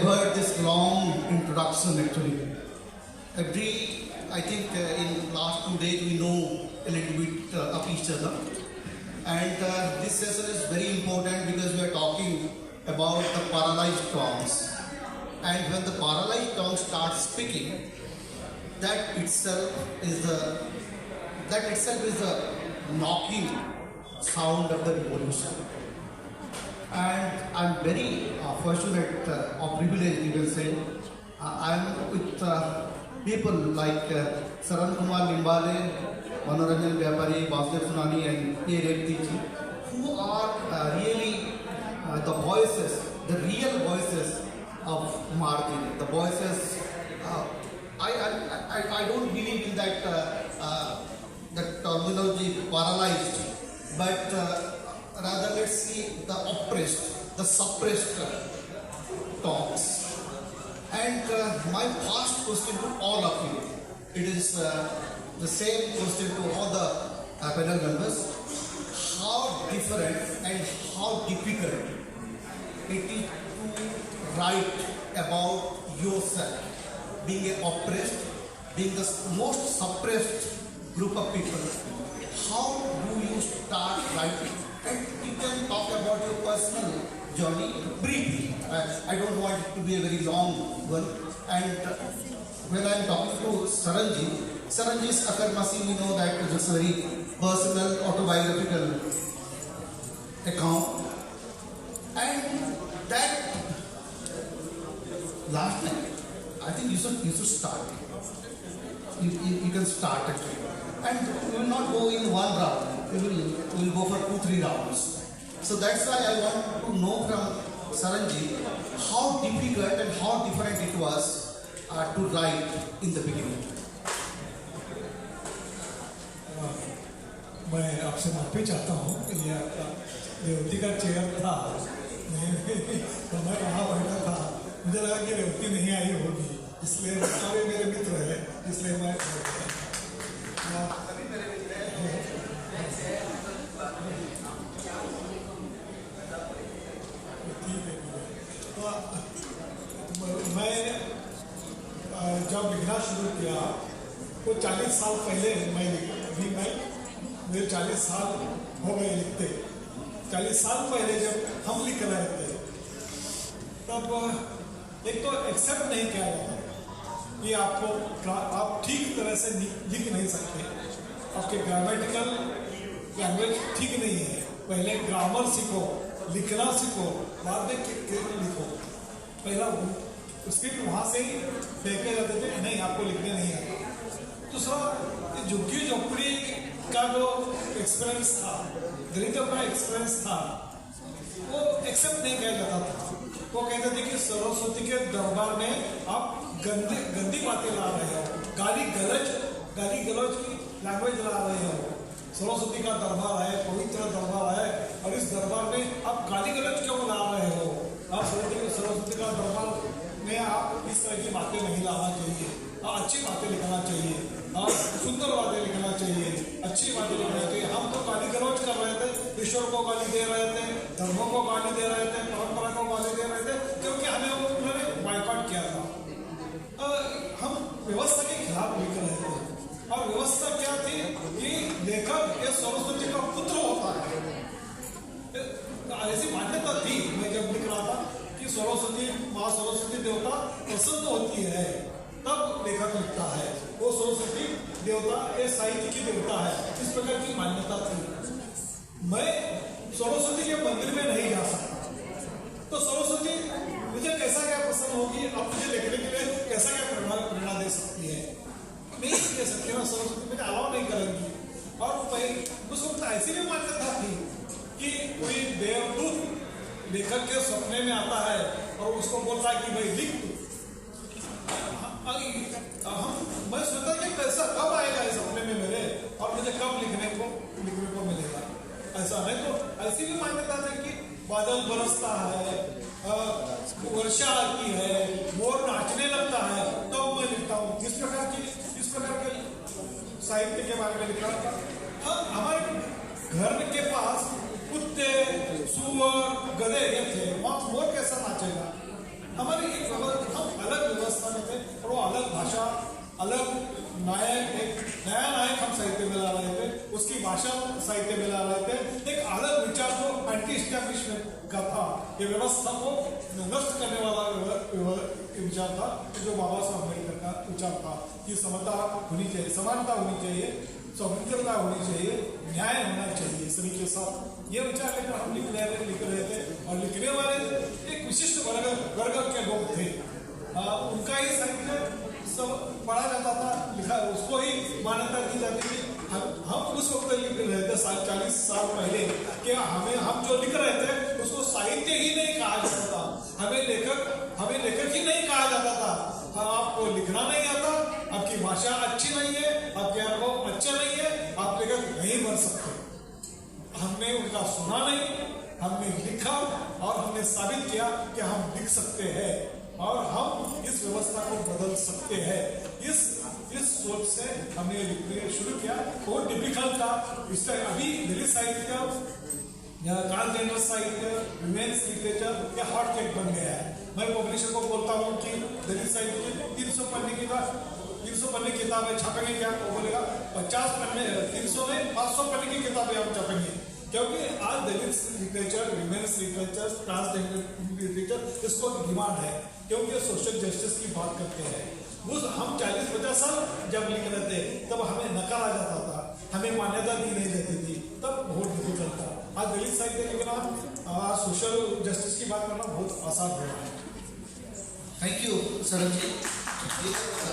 avoid this long introduction actually. I think in last 2 days we know a little bit of each other. And this session is very important because we are talking about the paralyzed tongues. And when the paralyzed tongue starts speaking, that itself is the knocking sound of the revolution. And I'm very fortunate or privileged, you can say. I'm with people like Saran Kumar Limbale, Manoranjan Vyapari, Vasudev Sunani, and A. Revati ji, who are really the voices, the real voices of Martin. The voices. I don't believe in that terminology paralyzed, but rather let's see the oppressed, the suppressed talks. And my first question to all of you, it is the same question to all the panel members. How different and how difficult it is to write about yourself, being oppressed, being the most suppressed group of people. How do you start writing? And you can talk about your personal journey briefly. I don't want it to be a very long one. And when I am talking to Saranji's Akarmasi, we know that it's a very personal, autobiographical account. And that last time, I think you should start. You can start it. And we will not go in one round. We will go for 2-3 rounds. So that's why I want to know from Saranji how difficult and how different it was to write in the beginning. मैं आपसे माफी चाहता हूँ कि ये आपका रेवती का chair था, तो मैं वहाँ बैठा था, मुझे लगा कि रेवती नहीं आई होगी, इसलिए सारे मेरे मित्र हैं, इसलिए मैं मैं जब लिखना शुरू किया तो 40 साल पहले मेरे 40 साल हो गए लिखते। 40 साल पहले जब हम लिख रहे थे तब एक तो एक्सेप्ट नहीं किया जाता कि आप ठीक तरह से लिख नहीं सकते, आपके ग्रामेटिकल लैंग्वेज ठीक नहीं है, पहले ग्रामर सीखो, लिखना सीखो, बाद में लिखो। पहला स्क्रिप्ट वहां से ही फेंके जाते थे, नहीं आपको लिखने नहीं आता। दूसरा झुग्गी झोपड़ी का जो एक्सपीरियंस था, दलितों का एक्सपीरियंस था, वो एक्सेप्ट नहीं किया जाता था। वो कहते थे कि सरस्वती के दरबार में आप गंदी बातें ला रहे हो, गाली गलौज की लैंग्वेज ला रहे हो। सरस्वती का दरबार है, पवित्र दरबार है, और इस दरबार में आप गाली गलौज क्यों ला रहे हो? आप सरस्वती का दरबार में आप इस तरह की बातें नहीं लाना चाहिए, अच्छी बातें लिखना चाहिए, सुंदर बातें लिखना चाहिए, अच्छी बातें लिखना चाहिए। हम तो गाली गलौज कर रहे थे, ईश्वर को गाली दे रहे थे, धर्मों को गाली दे रहे थे, परंपरा को गाली दे रहे थे, क्योंकि हमें उन्होंने बायकॉट किया था। हम व्यवस्था के खिलाफ लिख रहे थे, और व्यवस्था क्या थी कि लेखक ये सरस्वती का पुत्र होता है, ऐसी मान्यता थी। मैं जब लिख रहा था कि सरस्वती माँ सरस्वती देवता प्रसन्न होती है तब लेखक लिखता है, वो सरस्वती देवता ये साहित्य की देवता है, इस प्रकार की मान्यता थी। मैं सरस्वती के मंदिर में नहीं जा सकता, तो सरस्वती मुझे कैसा क्या पसंद होगी, अब मुझे लिखने के लिए कैसा क्या प्रेरणा दे सकती है, नहीं दे सकती ना, सरस्वती मुझे अलाउ नहीं करेंगी। और उस वक्त ऐसी भी मान्यता थी कि कोई देवदूत लेखक के सपने में आता है और उसको बोलता है कि भाई लिख। मैं सोचता कि कैसा कब आएगा इस सपने में मेरे, और मुझे कब लिखने को मिलेगा। ऐसा नहीं तो ऐसी भी मान्यता है कि बादल बरसता है, वर्षा आती है, मोर नाचने लगता है, तो मैं लिखता हूँ। इस प्रकार के साहित्य के बारे में लिखा। हाँ, हमारे घर के पास कुत्ते, सुअर, गधे ये थे, वहां मोर कैसा नाचेगा? हमारी ये व्यवस्था को नष्ट करने वाला विचार था, जो बाबा साहब अम्बेडकर का विचार था कि समता होनी चाहिए, समानता होनी चाहिए, स्वतंत्रता होनी चाहिए, न्याय होना चाहिए सभी के साथ। ये विचार लेकर हम लिख रहे थे और लिखने वाले एक विशिष्ट वर्ग के लोग थे। उनका ही साहित्य सब पढ़ा जाता था, लिखा, उसको ही मान्यता दी जाती थी। हम उस वक्त लिख रहे थे 40 साल पहले कि हम जो लिख रहे थे उसको साहित्य ही नहीं कहा जाता था, हमें लेखक ही नहीं कहा जाता था। आपको लिखना नहीं आता, आपकी भाषा अच्छी नहीं है, आपके अनुभव अच्छे नहीं है, आप लेखक नहीं बन सकते। हमने उनका सुना नहीं, हमने लिखा और हमने साबित किया कि हम लिख सकते हैं और हम इस व्यवस्था को बदल सकते हैं। इस सोच से हमने लिखना शुरू किया। बहुत डिफिकल्ट था। इससे अभी दलित साहित्य, ट्रांसजेंडर साहित्य, विमेन्स लिटरेचर ये हॉट केक बन गया है। मैं पब्लिशर को बोलता हूँ कि दलित साहित्य 300 पन्ने की किताबें छापेंगे क्या, वो बोलेगा 50 पन्ने, 300 में 500 पन्ने की किताबें हम छापेंगे, क्योंकि आज Dalit literature, women's literature, transgender literature इसको डिमांड है, क्योंकि सोशल जस्टिस की बात करते हैं। हम 40-50 साल जब लिख रहे थे तब हमें नकारा जाता था, हमें मान्यता दी नहीं जाती थी, तब बहुत डिफिकल्ट था। आज दलित साहित्य लिखना, आज सोशल जस्टिस की बात करना बहुत आसान हो रहा है। Thank you Saran ji.